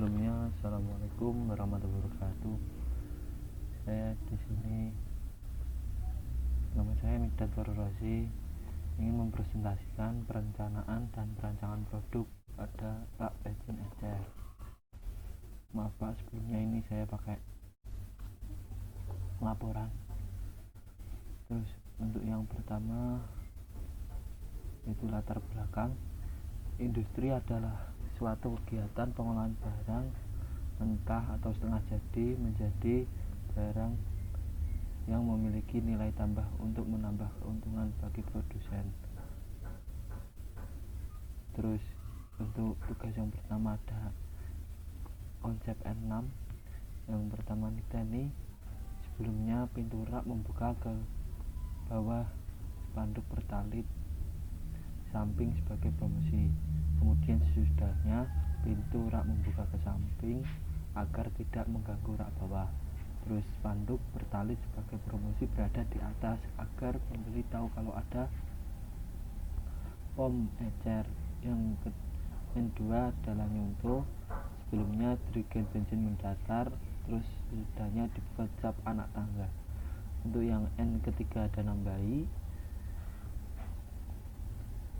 Sebelumnya, assalamualaikum warahmatullahi wabarakatuh. Saya di sini, nama saya Mikdad Farurasi, ingin mempresentasikan perencanaan dan perancangan produk pada rak bensin encer. Maaf Pak, sebelumnya ini saya pakai laporan. Terus untuk yang pertama, yaitu latar belakang. Industri adalah suatu kegiatan pengolahan barang mentah atau setengah jadi menjadi barang yang memiliki nilai tambah untuk menambah keuntungan bagi produsen. Terus untuk tugas yang pertama ada konsep N6. Yang pertama nih, sebelumnya pintu rak membuka ke bawah spanduk pertalit samping sebagai promosi. Kemudian sesudahnya pintu rak membuka ke samping agar tidak mengganggu rak bawah. Terus spanduk pertalit sebagai promosi berada di atas agar pembeli tahu kalau ada pom encer. Yang kedua adalah nyuntuh. Sebelumnya jerigen bensin mendatar, terus sesudahnya dibuka cap anak tangga. Untuk yang N ketiga ada nambahi.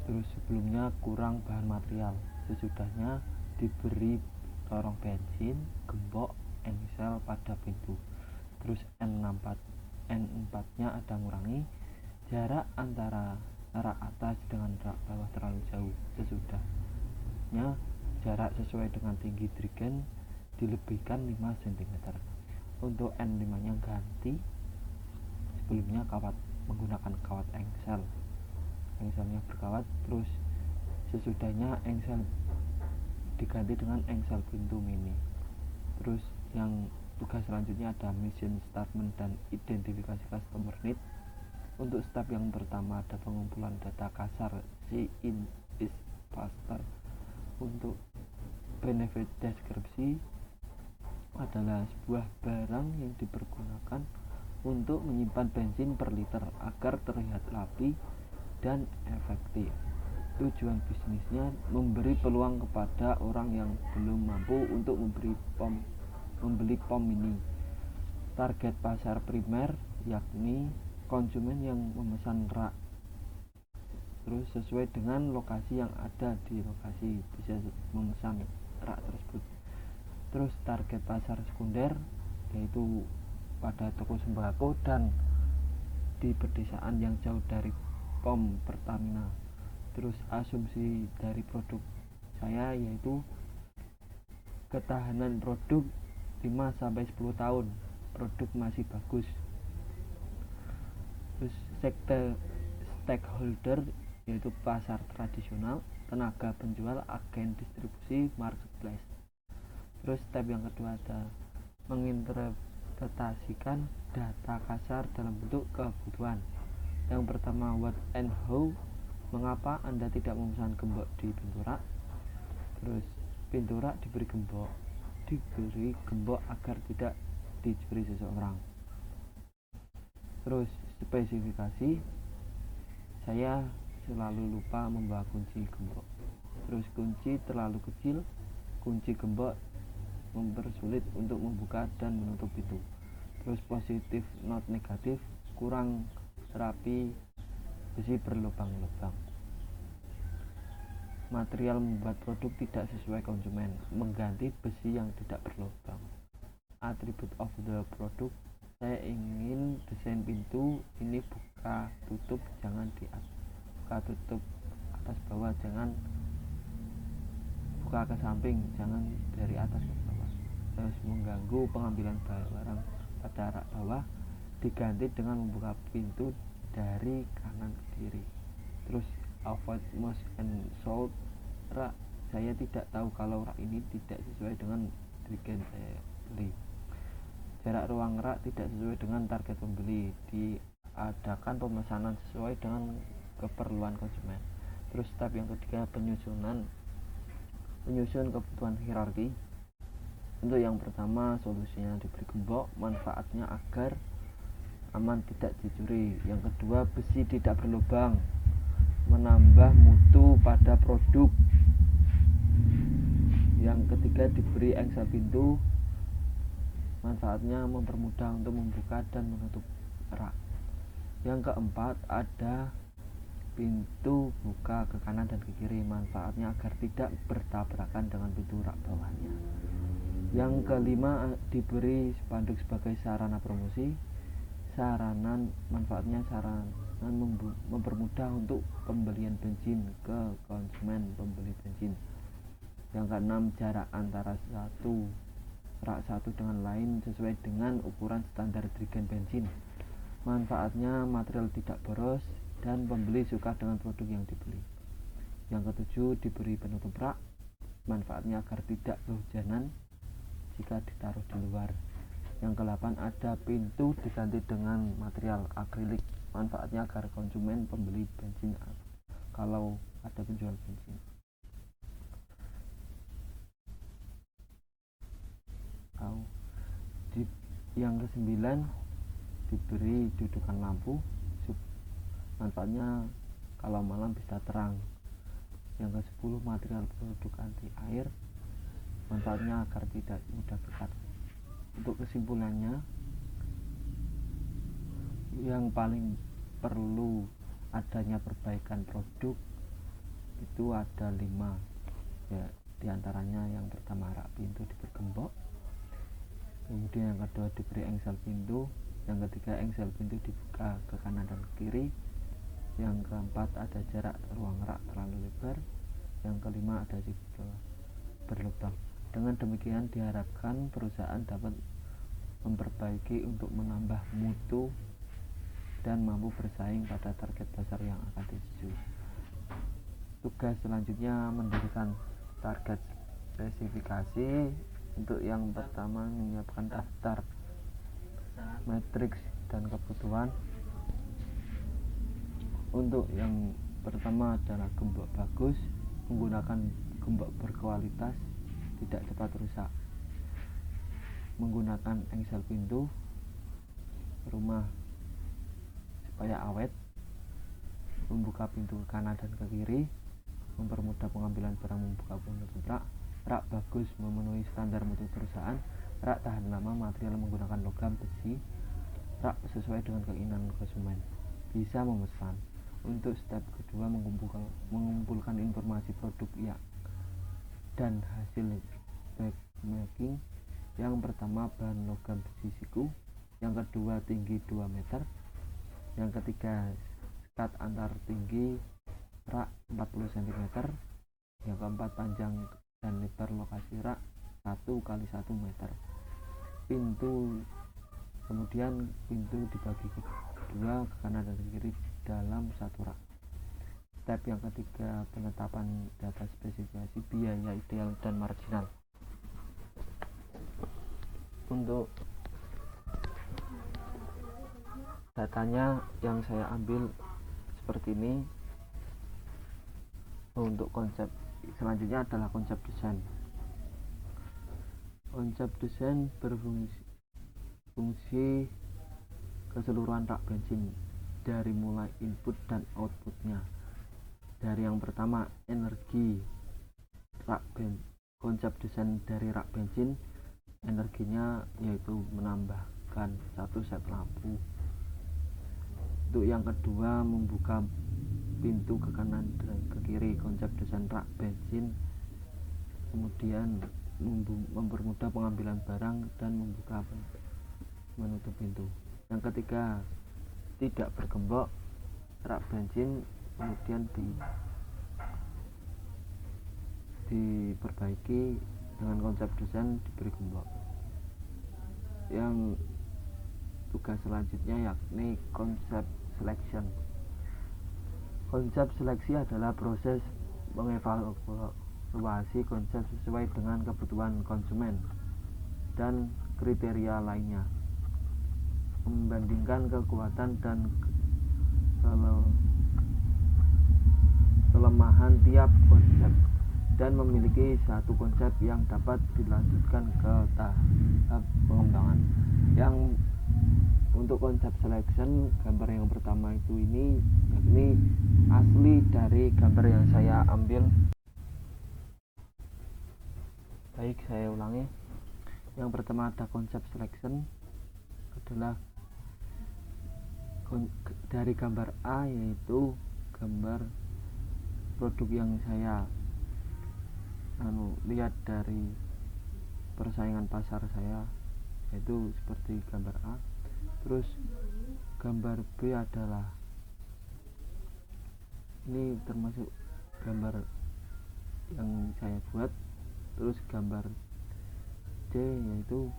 Terus sebelumnya kurang bahan material, sesudahnya diberi lorong bensin, gembok, engsel pada pintu. Terus N4 nya ada ngurangi jarak antara rak atas dengan rak bawah terlalu jauh, sesudahnya jarak sesuai dengan tinggi jerigen dilebihkan 5 cm. Untuk N5 nya ganti, sebelumnya kawat menggunakan kawat engselnya berkawat, terus sesudahnya engsel diganti dengan engsel pintu mini. Terus yang tugas selanjutnya ada mission statement dan identifikasi customer need. Untuk step yang pertama ada pengumpulan data kasar see in is faster. Untuk benefit deskripsi adalah sebuah barang yang dipergunakan untuk menyimpan bensin per liter agar terlihat rapi dan efektif. Tujuan bisnisnya memberi peluang kepada orang yang belum mampu untuk membeli pom mini. Target pasar primer yakni konsumen yang memesan rak. Terus sesuai dengan lokasi yang ada di lokasi bisa memesan rak tersebut. Terus target pasar sekunder yaitu pada toko sembako dan di pedesaan yang jauh dari pom Pertamina. Terus asumsi dari produk saya yaitu ketahanan produk 5-10 tahun, produk masih bagus. Terus stakeholder yaitu pasar tradisional, tenaga penjual, agen distribusi, marketplace. Terus step yang kedua ada menginterpretasikan data kasar dalam bentuk kebutuhan. Yang pertama, what and how, mengapa Anda tidak memesan gembok di pintu rak. Terus pintu rak diberi gembok agar tidak dicuri seseorang. Terus spesifikasi, saya selalu lupa membawa kunci gembok. Terus kunci terlalu kecil, kunci gembok mempersulit untuk membuka dan menutup pintu. Terus positif not negatif, kurang rapi, besi berlubang-lubang. Material membuat produk tidak sesuai konsumen, mengganti besi yang tidak berlubang. Attribute of the product, saya ingin desain pintu ini buka tutup, jangan buka tutup atas bawah, jangan buka ke samping, jangan dari atas ke bawah. Terus mengganggu pengambilan barang pada rak bawah, diganti dengan membuka pintu dari kanan ke kiri. Terus avoid most and sold rak, saya tidak tahu kalau rak ini tidak sesuai dengan jerigen saya beli. Jarak ruang rak tidak sesuai dengan target pembeli, diadakan pemesanan sesuai dengan keperluan konsumen. Terus step yang ketiga penyusun kebutuhan hierarki. Untuk yang pertama solusinya diberi gembok, manfaatnya agar aman tidak dicuri. Yang kedua besi tidak berlubang, menambah mutu pada produk. Yang ketiga, diberi engsel pintu. Manfaatnya mempermudah untuk membuka dan menutup rak. Yang keempat, ada pintu buka ke kanan dan ke kiri. Manfaatnya agar tidak bertabrakan dengan pintu rak bawahnya. Yang kelima, diberi spanduk sebagai sarana promosi. Manfaatnya saranan mempermudah untuk pembelian bensin ke konsumen pembeli bensin. Yang keenam, jarak antara rak satu dengan lain sesuai dengan ukuran standar jerigen bensin. Manfaatnya material tidak boros dan pembeli suka dengan produk yang dibeli. Yang ketujuh, diberi penutup rak. Manfaatnya agar tidak kehujanan jika ditaruh di luar. Yang ke-8, ada pintu diganti dengan material akrilik. Manfaatnya agar konsumen pembeli bensin kalau ada penjual bensin. Yang ke-9, diberi dudukan lampu. Manfaatnya kalau malam bisa terang. Yang ke-10, material produk anti air. Manfaatnya agar tidak mudah bengkak. Untuk kesimpulannya, yang paling perlu adanya perbaikan produk itu ada 5, ya, diantaranya yang pertama, rak pintu dipergembok. Kemudian yang kedua, diberi engsel pintu. Yang ketiga, engsel pintu dibuka ke kanan dan ke kiri. Yang keempat, ada jarak ruang rak terlalu lebar. Yang kelima, ada jendela berlubang. Dengan demikian diharapkan perusahaan dapat memperbaiki untuk menambah mutu dan mampu bersaing pada target pasar yang akan dituju. Tugas selanjutnya mendirikan target spesifikasi. Untuk yang pertama, menyiapkan daftar matriks dan kebutuhan. Untuk yang pertama adalah gembok bagus, menggunakan gembok berkualitas, tidak cepat rusak, menggunakan engsel pintu rumah supaya awet, membuka pintu ke kanan dan ke kiri, mempermudah pengambilan barang, membuka penutup rak. Rak bagus memenuhi standar mutu perusahaan. Rak tahan lama, material menggunakan logam, besi. Rak sesuai dengan keinginan konsumen. Bisa memesan. Untuk step kedua, mengumpulkan informasi produk dan hasil backmaking. Yang pertama, bahan logam besi siku. Yang kedua, tinggi 2 meter. Yang ketiga, sekat antar tinggi rak 40 cm. Yang keempat, panjang dan lebar lokasi rak 1x1 meter. Kemudian pintu dibagi ke dua, ke kanan dan ke kiri dalam satu rak. Step yang ketiga, penetapan data spesifikasi, biaya ideal dan marginal. Untuk datanya yang saya ambil seperti ini. Untuk konsep selanjutnya adalah konsep desain. Konsep desain berfungsi keseluruhan rak bensin dari mulai input dan outputnya. Dari yang pertama, energi rak bensin. Konsep desain dari rak bensin, energinya yaitu menambahkan 1 set lampu. Untuk yang kedua, membuka pintu ke kanan dan ke kiri. Konsep desain rak bensin kemudian mempermudah pengambilan barang dan membuka menutup pintu. Yang ketiga, tidak bergembok. Rak bensin kemudian diperbaiki dengan konsep desain diberi gembok. Yang tugas selanjutnya yakni konsep selection. Konsep seleksi adalah proses mengevaluasi konsep sesuai dengan kebutuhan konsumen dan kriteria lainnya, membandingkan kekuatan dan kelemahan tiap konsep, dan memiliki satu konsep yang dapat dilanjutkan ke tahap pengembangan. Yang untuk konsep selection, gambar yang pertama ini yakni asli dari gambar yang saya ambil Baik, saya ulangi. Yang pertama ada konsep selection, adalah dari gambar A, yaitu gambar produk yang saya lihat dari persaingan pasar saya, yaitu seperti gambar A. Terus gambar B adalah ini termasuk gambar yang saya buat. Terus gambar C yaitu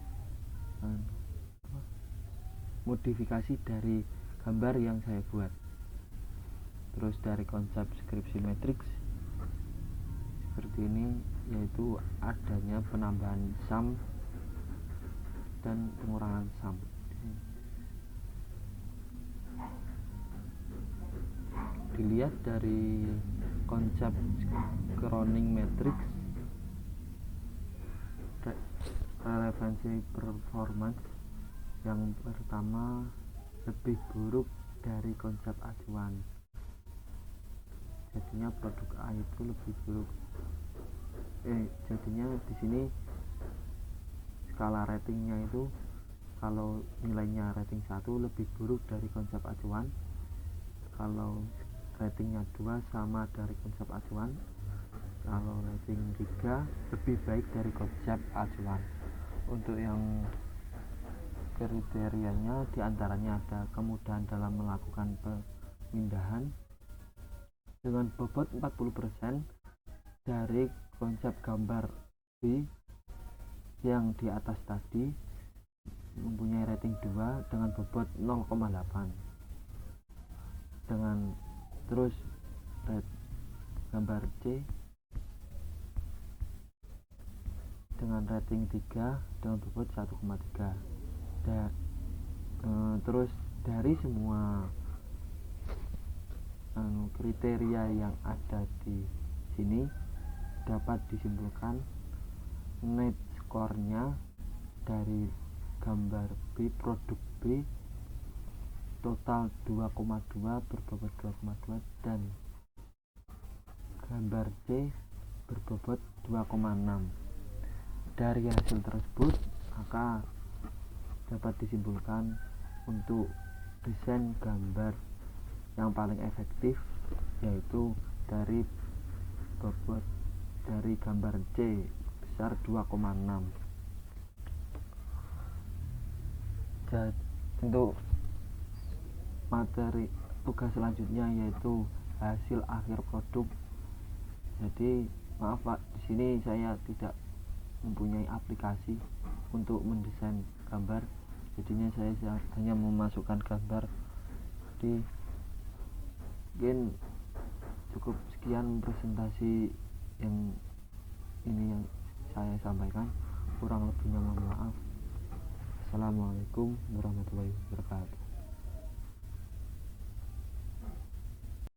modifikasi dari gambar yang saya buat. Terus dari konsep skripsi matrix seperti ini, yaitu adanya penambahan sum dan pengurangan sum. Dilihat dari konsep scrolling matrix, relevansi performance yang pertama lebih buruk dari konsep acuan. Jadinya produk A itu lebih buruk. Jadinya di sini skala ratingnya itu, kalau nilainya rating 1 lebih buruk dari konsep acuan, kalau ratingnya 2 sama dari konsep acuan, kalau rating 3 lebih baik dari konsep acuan. Untuk yang kriterianya diantaranya ada kemudahan dalam melakukan pemindahan dengan bobot 40% dari konsep gambar B yang di atas tadi, mempunyai rating 2 dengan bobot 0,8. Terus gambar C dengan rating 3 dengan bobot 1,3. Terus dari semua kriteria yang ada di sini dapat disimpulkan net skornya dari gambar B, produk B total 2,2 berbobot 2,2 dan gambar C berbobot 2,6. Dari hasil tersebut maka dapat disimpulkan untuk desain gambar yang paling efektif yaitu dari bobot dari gambar C besar 2,6. Untuk materi tugas selanjutnya yaitu hasil akhir produk. Jadi maaf Pak, di sini saya tidak mempunyai aplikasi untuk mendesain gambar, jadinya saya hanya memasukkan gambar. Jadi mungkin cukup sekian presentasi yang saya sampaikan, kurang lebihnya mohon maaf. Assalamualaikum warahmatullahi wabarakatuh.